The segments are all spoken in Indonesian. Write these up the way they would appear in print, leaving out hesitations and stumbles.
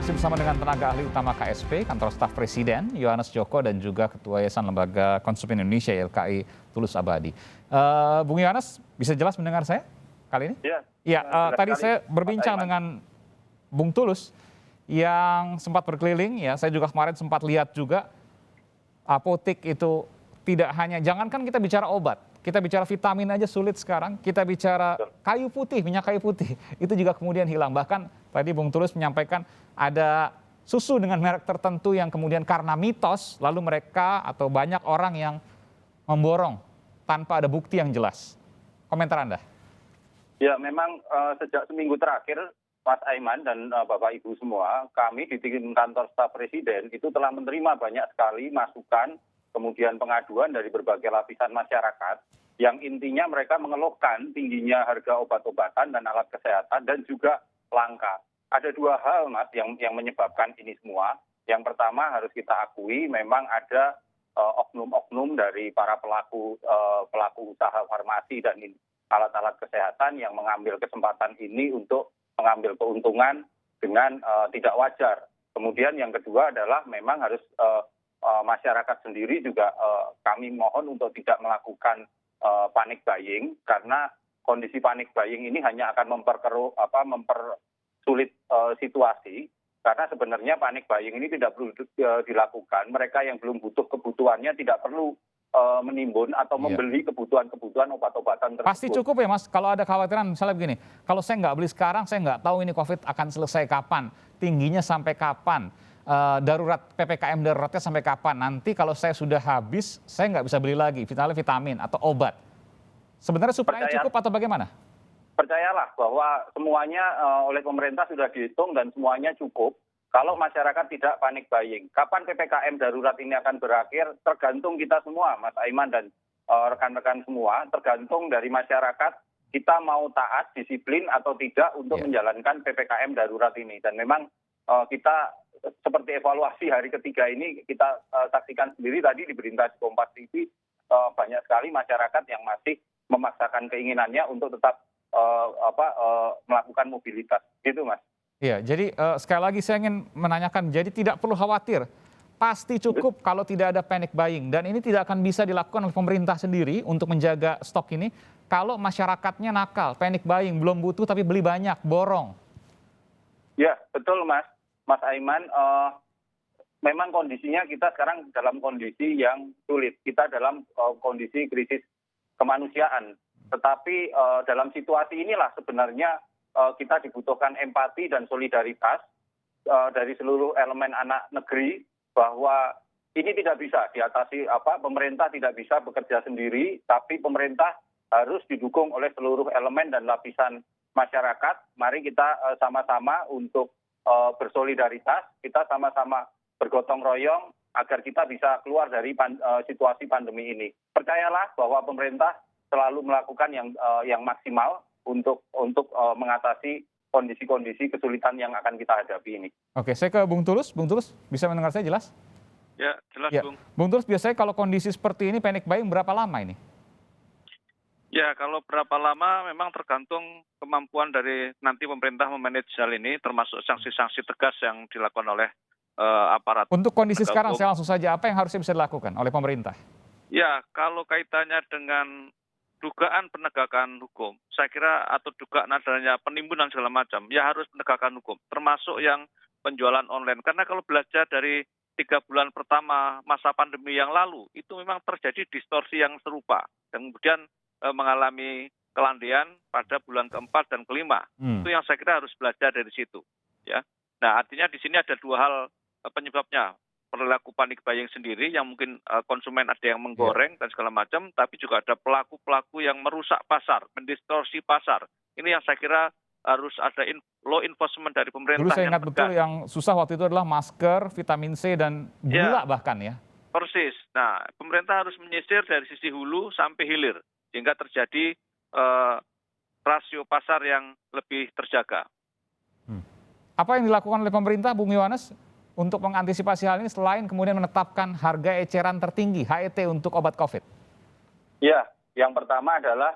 masih bersama dengan tenaga ahli utama KSP, Kantor Staf Presiden, Yohanes Joko, dan juga Ketua Yayasan Lembaga Konsumen Indonesia, YLKI, Tulus Abadi. Bung Yohanes, bisa jelas mendengar saya kali ini? Iya. Tadi saya berbincang dengan Bung Tulus yang sempat berkeliling, ya. Saya juga kemarin sempat lihat juga apotek itu tidak hanya, jangankan kita bicara obat, kita bicara vitamin aja sulit sekarang, kita bicara kayu putih, minyak kayu putih, itu juga kemudian hilang. Bahkan tadi Bung Tulus menyampaikan ada susu dengan merek tertentu yang kemudian karena mitos, lalu mereka atau banyak orang yang memborong tanpa ada bukti yang jelas. Komentar Anda? Ya, memang sejak seminggu terakhir, Mas Aiman dan Bapak Ibu semua, kami di tim Kantor Staf Presiden itu telah menerima banyak sekali masukan, kemudian pengaduan dari berbagai lapisan masyarakat, yang intinya mereka mengeluhkan tingginya harga obat-obatan dan alat kesehatan dan juga langka. Ada dua hal, Mas, yang menyebabkan ini semua. Yang pertama harus kita akui memang ada oknum-oknum dari para pelaku usaha farmasi dan alat-alat kesehatan yang mengambil kesempatan ini untuk mengambil keuntungan dengan tidak wajar. Kemudian yang kedua adalah memang harus masyarakat sendiri juga kami mohon untuk tidak melakukan panic buying, karena kondisi panic buying ini hanya akan mempersulit situasi, karena sebenarnya panic buying ini tidak perlu dilakukan. Mereka yang belum butuh kebutuhannya tidak perlu menimbun atau membeli kebutuhan obat-obatan tersebut. Pasti cukup ya, Mas, kalau ada kekhawatiran misalnya begini, kalau saya nggak beli sekarang, saya nggak tahu ini COVID akan selesai kapan, tingginya sampai kapan, darurat PPKM daruratnya sampai kapan, nanti kalau saya sudah habis, saya nggak bisa beli lagi, vitamin atau obat. Sebenarnya suplainya cukup atau bagaimana? Percayalah bahwa semuanya oleh pemerintah sudah dihitung dan semuanya cukup. Kalau masyarakat tidak panik buying, kapan PPKM darurat ini akan berakhir tergantung kita semua, Mas Aiman dan rekan-rekan semua, tergantung dari masyarakat kita mau taat, disiplin atau tidak untuk menjalankan PPKM darurat ini. Dan memang kita seperti evaluasi hari ketiga ini kita saksikan sendiri tadi di Berita Kompas TV, banyak sekali masyarakat yang masih memaksakan keinginannya untuk tetap melakukan mobilitas, gitu, Mas. Iya, jadi sekali lagi saya ingin menanyakan, jadi tidak perlu khawatir, pasti cukup kalau tidak ada panic buying, dan ini tidak akan bisa dilakukan oleh pemerintah sendiri untuk menjaga stok ini kalau masyarakatnya nakal, panic buying, belum butuh tapi beli banyak, borong. Ya, betul, Mas Aiman. Memang kondisinya kita sekarang dalam kondisi yang sulit, kita dalam kondisi krisis kemanusiaan. Tetapi dalam situasi inilah sebenarnya kita dibutuhkan empati dan solidaritas dari seluruh elemen anak negeri, bahwa ini tidak bisa diatasi, pemerintah tidak bisa bekerja sendiri, tapi pemerintah harus didukung oleh seluruh elemen dan lapisan masyarakat. Mari kita sama-sama untuk bersolidaritas, kita sama-sama bergotong royong agar kita bisa keluar dari situasi pandemi ini. Percayalah bahwa pemerintah selalu melakukan yang maksimal untuk mengatasi kondisi-kondisi kesulitan yang akan kita hadapi ini. Oke, saya ke Bung Tulus. Bung Tulus, bisa mendengar saya jelas? Ya, jelas, Bung. Bung Tulus, biasanya kalau kondisi seperti ini, panic buying berapa lama ini? Ya, kalau berapa lama memang tergantung kemampuan dari nanti pemerintah memanage hal ini, termasuk sanksi-sanksi tegas yang dilakukan oleh aparat. Untuk kondisi sekarang, saya langsung saja, apa yang harusnya bisa dilakukan oleh pemerintah? Ya, kalau kaitannya dengan dugaan penegakan hukum, saya kira, atau dugaan adanya penimbunan segala macam, ya harus penegakan hukum, termasuk yang penjualan online. Karena kalau belajar dari 3 bulan pertama masa pandemi yang lalu, itu memang terjadi distorsi yang serupa. Dan kemudian mengalami kelandaian pada bulan keempat dan kelima. Itu yang saya kira harus belajar dari situ. Ya. Nah, artinya di sini ada dua hal penyebabnya. Perilaku panik buying sendiri yang mungkin konsumen ada yang menggoreng dan segala macam, tapi juga ada pelaku-pelaku yang merusak pasar, mendistorsi pasar. Ini yang saya kira harus ada law enforcement dari pemerintah. Dulu saya ingat betul yang susah waktu itu adalah masker, vitamin C, dan gula bahkan ya. Persis. Nah, pemerintah harus menyisir dari sisi hulu sampai hilir, sehingga terjadi rasio pasar yang lebih terjaga. Apa yang dilakukan oleh pemerintah, Bung Yohanes, untuk mengantisipasi hal ini selain kemudian menetapkan harga eceran tertinggi HET untuk obat COVID? Ya, yang pertama adalah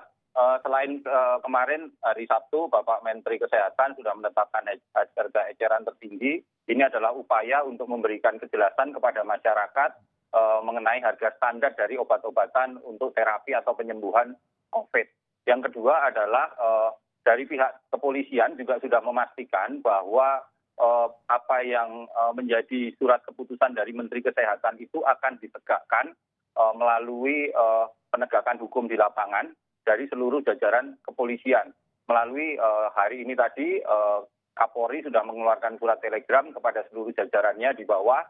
selain kemarin hari Sabtu Bapak Menteri Kesehatan sudah menetapkan harga eceran tertinggi, Ini adalah upaya untuk memberikan kejelasan kepada masyarakat mengenai harga standar dari obat-obatan untuk terapi atau penyembuhan COVID. Yang kedua adalah dari pihak kepolisian juga sudah memastikan bahwa apa yang menjadi surat keputusan dari Menteri Kesehatan itu akan ditegakkan melalui penegakan hukum di lapangan dari seluruh jajaran kepolisian. Melalui hari ini tadi Kapolri sudah mengeluarkan surat telegram kepada seluruh jajarannya di bawah,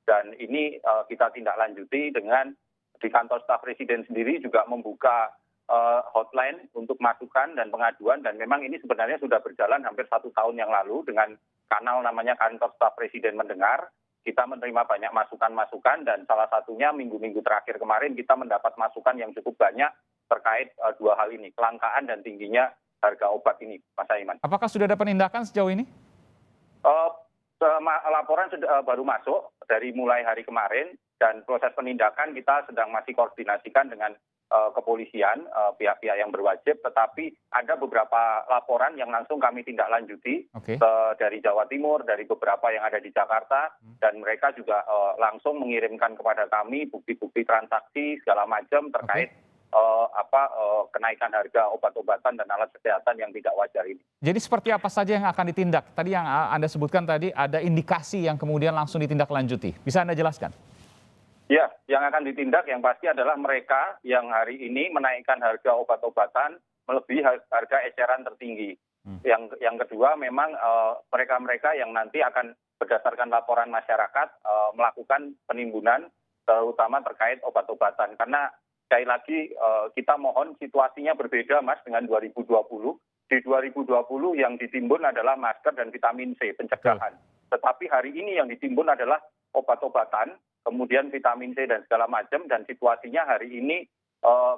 dan ini kita tindak lanjuti dengan di kantor staf presiden sendiri juga membuka hotline untuk masukan dan pengaduan, dan memang ini sebenarnya sudah berjalan hampir 1 tahun yang lalu dengan kanal namanya kantor staf presiden mendengar. Kita menerima banyak masukan-masukan, dan salah satunya minggu-minggu terakhir kemarin kita mendapat masukan yang cukup banyak terkait 2 hal ini, kelangkaan dan tingginya harga obat ini, Mas Aiman. Apakah sudah ada penindakan sejauh ini? Laporan baru masuk dari mulai hari kemarin, dan proses penindakan kita sedang masih koordinasikan dengan kepolisian, pihak-pihak yang berwajib, tetapi ada beberapa laporan yang langsung kami tindak lanjuti dari Jawa Timur, dari beberapa yang ada di Jakarta, dan mereka juga langsung mengirimkan kepada kami bukti-bukti transaksi segala macam terkait kenaikan harga obat-obatan dan alat kesehatan yang tidak wajar ini. Jadi seperti apa saja yang akan ditindak? Tadi yang Anda sebutkan tadi ada indikasi yang kemudian langsung ditindaklanjuti. Bisa Anda jelaskan? Ya, yang akan ditindak yang pasti adalah mereka yang hari ini menaikkan harga obat-obatan melebihi harga eceran tertinggi. Yang kedua memang mereka-mereka yang nanti akan berdasarkan laporan masyarakat melakukan penimbunan terutama terkait obat-obatan. Karena sekali lagi kita mohon situasinya berbeda, Mas, dengan 2020. Di 2020 yang ditimbun adalah masker dan vitamin C pencegahan. Tetapi hari ini yang ditimbun adalah obat-obatan, kemudian vitamin C dan segala macam, dan situasinya hari ini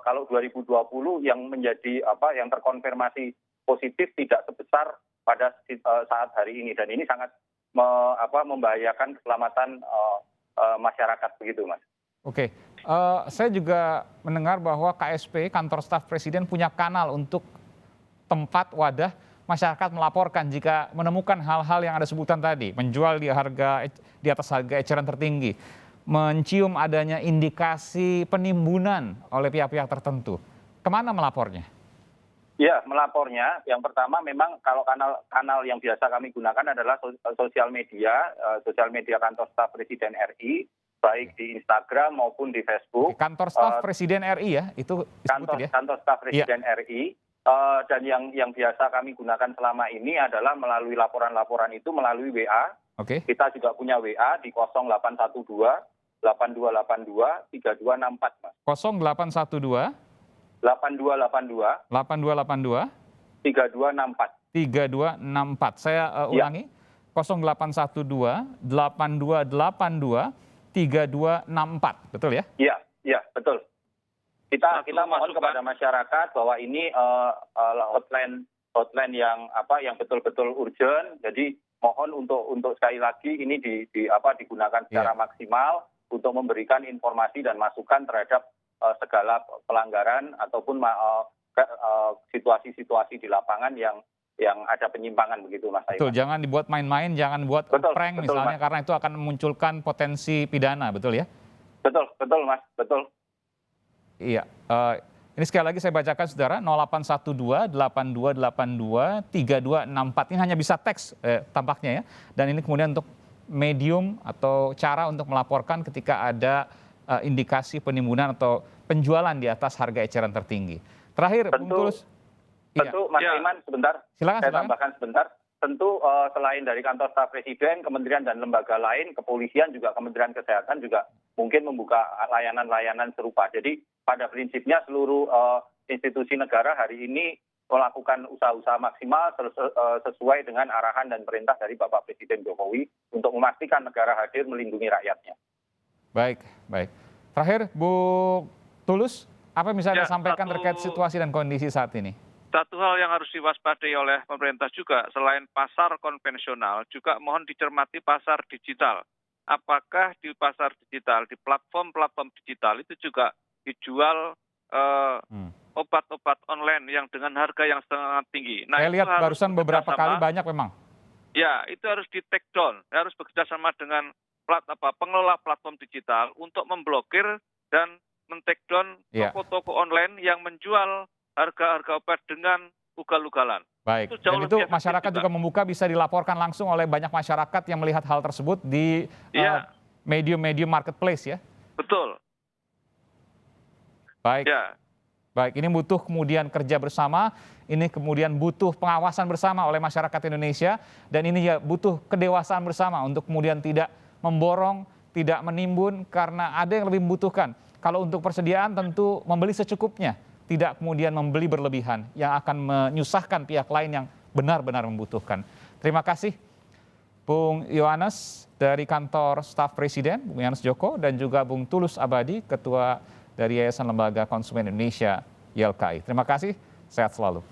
kalau 2020 yang menjadi yang terkonfirmasi positif tidak sebesar pada saat hari ini, dan ini sangat membahayakan keselamatan masyarakat begitu, Mas. Oke, saya juga mendengar bahwa KSP, Kantor Staf Presiden, punya kanal untuk tempat wadah masyarakat melaporkan jika menemukan hal-hal yang Anda sebutkan tadi, menjual di atas harga eceran tertinggi, mencium adanya indikasi penimbunan oleh pihak-pihak tertentu. Kemana melapornya? Ya, melapornya yang pertama memang kalau kanal yang biasa kami gunakan adalah sosial media Kantor Staf Presiden RI, baik di Instagram maupun di Facebook. Kantor Staf Presiden RI ya, itu disebutin ya? Kantor Staf Presiden RI. Dan yang biasa kami gunakan selama ini adalah melalui laporan-laporan itu melalui WA. Kita juga punya WA di 0812 8282 3264, Mas. 0812 8282 8282 3264. 3264. Saya ulangi. 0812 8282 3264. Betul ya? Iya, betul. Kita mohon kepada masyarakat bahwa ini hotline yang betul-betul urgent. Jadi mohon untuk sekali lagi ini digunakan secara maksimal untuk memberikan informasi dan masukan terhadap segala pelanggaran ataupun situasi-situasi di lapangan yang ada penyimpangan begitu, Mas Aiman. Betul, jangan dibuat main-main, jangan buat prank misalnya, Mas. Karena itu akan memunculkan potensi pidana, betul ya? Betul, Mas, betul. Iya, ini sekali lagi saya bacakan, Saudara, 0812 8282 3264. Ini hanya bisa teks tampaknya ya. Dan ini kemudian untuk medium atau cara untuk melaporkan ketika ada indikasi penimbunan atau penjualan di atas harga eceran tertinggi. Terakhir, Bung Tulus. Tentu, Mas Aiman, sebentar. Saya tambahkan sebentar. Tentu selain dari Kantor Staf Presiden, kementerian dan lembaga lain, kepolisian juga Kementerian Kesehatan juga mungkin membuka layanan-layanan serupa. Jadi pada prinsipnya seluruh institusi negara hari ini melakukan usaha-usaha maksimal sesuai dengan arahan dan perintah dari Bapak Presiden Jokowi untuk memastikan negara hadir melindungi rakyatnya. Baik. Terakhir, Bu Tulus, apa yang bisa Anda sampaikan terkait situasi dan kondisi saat ini? Satu hal yang harus diwaspadai oleh pemerintah juga, selain pasar konvensional, juga mohon dicermati pasar digital. Apakah di pasar digital, di platform-platform digital itu juga dijual obat-obat online yang dengan harga yang sangat tinggi. Saya lihat barusan beberapa kali banyak memang. Ya, itu harus di take down, harus bekerjasama dengan pengelola platform digital untuk memblokir dan men-take down Ya. toko-toko online yang menjual harga-harga obat dengan ugal-ugalan. Baik, Itu jauh dan itu lebih efektif masyarakat juga membuka bisa dilaporkan langsung oleh banyak masyarakat yang melihat hal tersebut di Iya. medium-medium marketplace ya. Betul. Baik, Ya, baik. Ini butuh kemudian kerja bersama, ini kemudian butuh pengawasan bersama oleh masyarakat Indonesia, dan ini ya butuh kedewasaan bersama untuk kemudian tidak memborong, tidak menimbun karena ada yang lebih membutuhkan. Kalau untuk persediaan tentu membeli secukupnya, tidak kemudian membeli berlebihan yang akan menyusahkan pihak lain yang benar-benar membutuhkan. Terima kasih Bung Yohanes dari kantor staf Presiden, Bung Yohanes Joko, dan juga Bung Tulus Abadi, Ketua dari Yayasan Lembaga Konsumen Indonesia, YLKI. Terima kasih, sehat selalu.